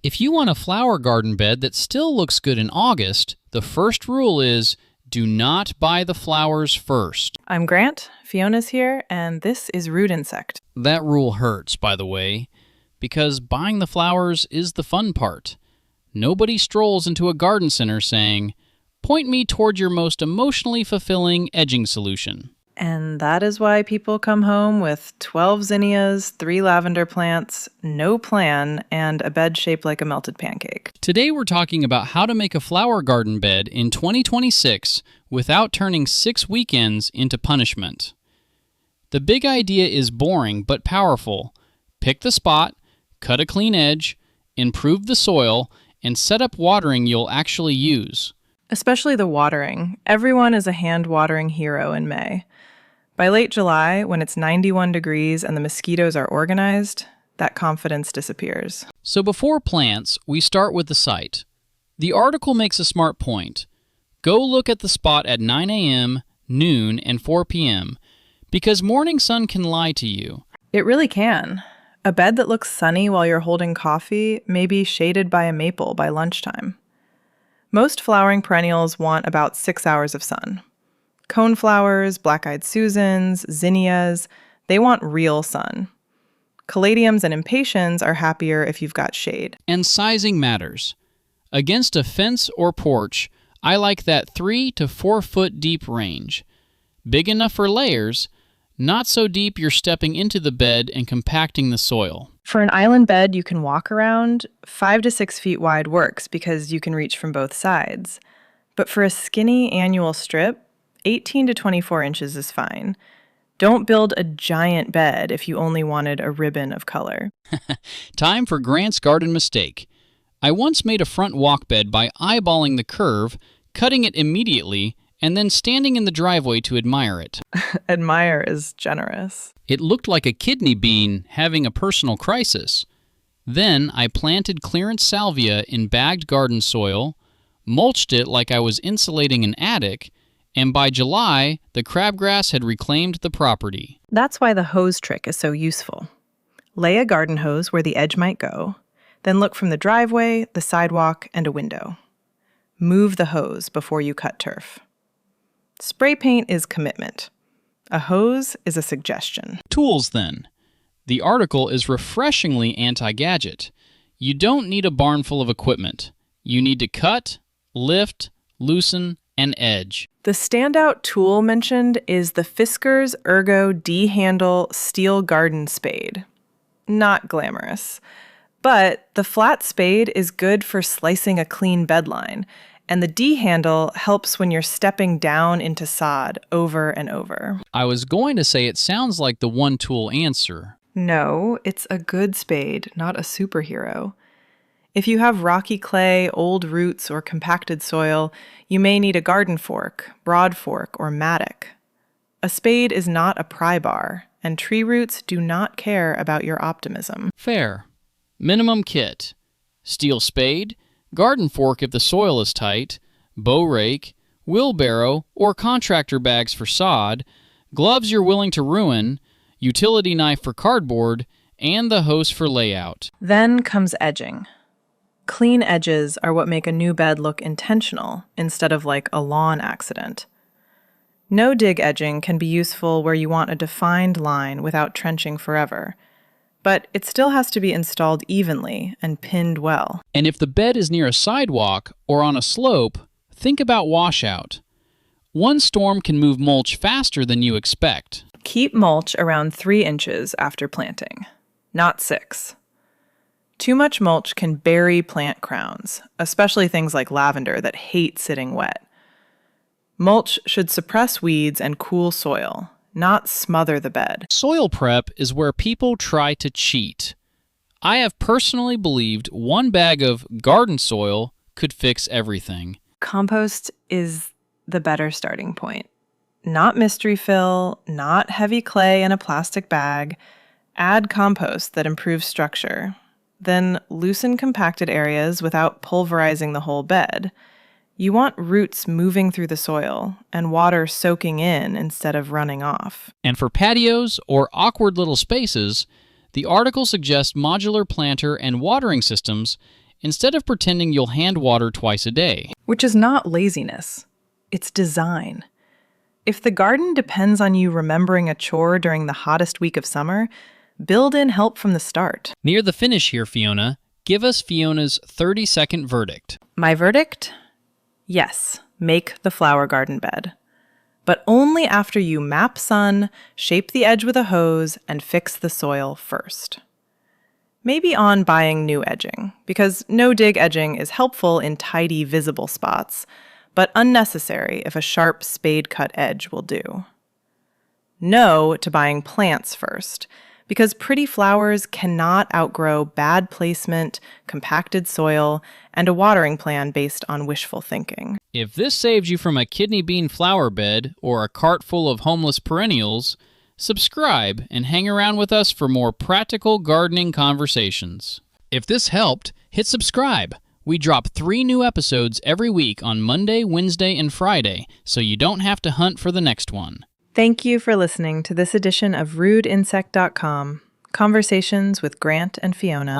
If you want a flower garden bed that still looks good in August, the first rule is do not buy the flowers first. I'm Grant, Fiona's here, and this is Root Insect. That rule hurts, by the way, because buying the flowers is the fun part. Nobody strolls into a garden center saying, "Point me toward your most emotionally fulfilling edging solution." And that is why people come home with 12 zinnias, 3 lavender plants, no plan, and a bed shaped like a melted pancake. Today we're talking about how to make a flower garden bed in 2026 without turning 6 weekends into punishment. The big idea is boring but powerful. Pick the spot, cut a clean edge, improve the soil, and set up watering you'll actually use. Especially the watering. Everyone is a hand watering hero in May. By late July, when it's 91 degrees and the mosquitoes are organized, that confidence disappears. So before plants, we start with the site. The article makes a smart point. Go look at the spot at 9 a.m., noon, and 4 p.m., because morning sun can lie to you. It really can. A bed that looks sunny while you're holding coffee may be shaded by a maple by lunchtime. Most flowering perennials want about 6 hours of sun. Coneflowers, black-eyed Susans, zinnias, they want real sun. Caladiums and impatiens are happier if you've got shade. And sizing matters. Against a fence or porch, I like that 3 to 4 foot deep range. Big enough for layers, not so deep you're stepping into the bed and compacting the soil. For an island bed you can walk around, 5 to 6 feet wide works because you can reach from both sides. But for a skinny annual strip, 18 to 24 inches is fine. Don't build a giant bed if you only wanted a ribbon of color. Time for Grant's garden mistake. I once made a front walk bed by eyeballing the curve, cutting it immediately, and then standing in the driveway to admire it. Admire is generous. It looked like a kidney bean having a personal crisis. Then I planted clearance salvia in bagged garden soil, mulched it like I was insulating an attic, and by July, the crabgrass had reclaimed the property. That's why the hose trick is so useful. Lay a garden hose where the edge might go, then look from the driveway, the sidewalk, and a window. Move the hose before you cut turf. Spray paint is commitment. A hose is a suggestion. Tools, then. The article is refreshingly anti-gadget. You don't need a barn full of equipment. You need to cut, lift, loosen, and edge. The standout tool mentioned is the Fiskars Ergo D-handle steel garden spade. Not glamorous. But the flat spade is good for slicing a clean bedline, and the D-handle helps when you're stepping down into sod over and over. I was going to say it sounds like the one-tool answer. No, it's a good spade, not a superhero. If you have rocky clay, old roots, or compacted soil, you may need a garden fork, broad fork, or mattock. A spade is not a pry bar, and tree roots do not care about your optimism. Fair. Minimum kit. Steel spade, garden fork if the soil is tight, bow rake, wheelbarrow, or contractor bags for sod, gloves you're willing to ruin, utility knife for cardboard, and the hose for layout. Then comes edging. Clean edges are what make a new bed look intentional instead of like a lawn accident. No-dig edging can be useful where you want a defined line without trenching forever, but it still has to be installed evenly and pinned well. And if the bed is near a sidewalk or on a slope, think about washout. One storm can move mulch faster than you expect. Keep mulch around 3 inches after planting, not 6. Too much mulch can bury plant crowns, especially things like lavender that hate sitting wet. Mulch should suppress weeds and cool soil, not smother the bed. Soil prep is where people try to cheat. I have personally believed one bag of garden soil could fix everything. Compost is the better starting point. Not mystery fill, not heavy clay in a plastic bag. Add compost that improves structure. Then loosen compacted areas without pulverizing the whole bed. You want roots moving through the soil and water soaking in instead of running off. And for patios or awkward little spaces, the article suggests modular planter and watering systems instead of pretending you'll hand water twice a day. Which is not laziness. It's design. If the garden depends on you remembering a chore during the hottest week of summer, build in help from the start. Near the finish here, Fiona, give us Fiona's 30-second verdict. My verdict? Yes, make the flower garden bed. But only after you map sun, shape the edge with a hose, and fix the soil first. Maybe on buying new edging, because no-dig edging is helpful in tidy, visible spots, but unnecessary if a sharp spade-cut edge will do. No to buying plants first, because pretty flowers cannot outgrow bad placement, compacted soil, and a watering plan based on wishful thinking. If this saved you from a kidney bean flower bed or a cart full of homeless perennials, subscribe and hang around with us for more practical gardening conversations. If this helped, hit subscribe. We drop 3 new episodes every week on Monday, Wednesday, and Friday, so you don't have to hunt for the next one. Thank you for listening to this edition of RudeInsect.com, Conversations with Grant and Fiona.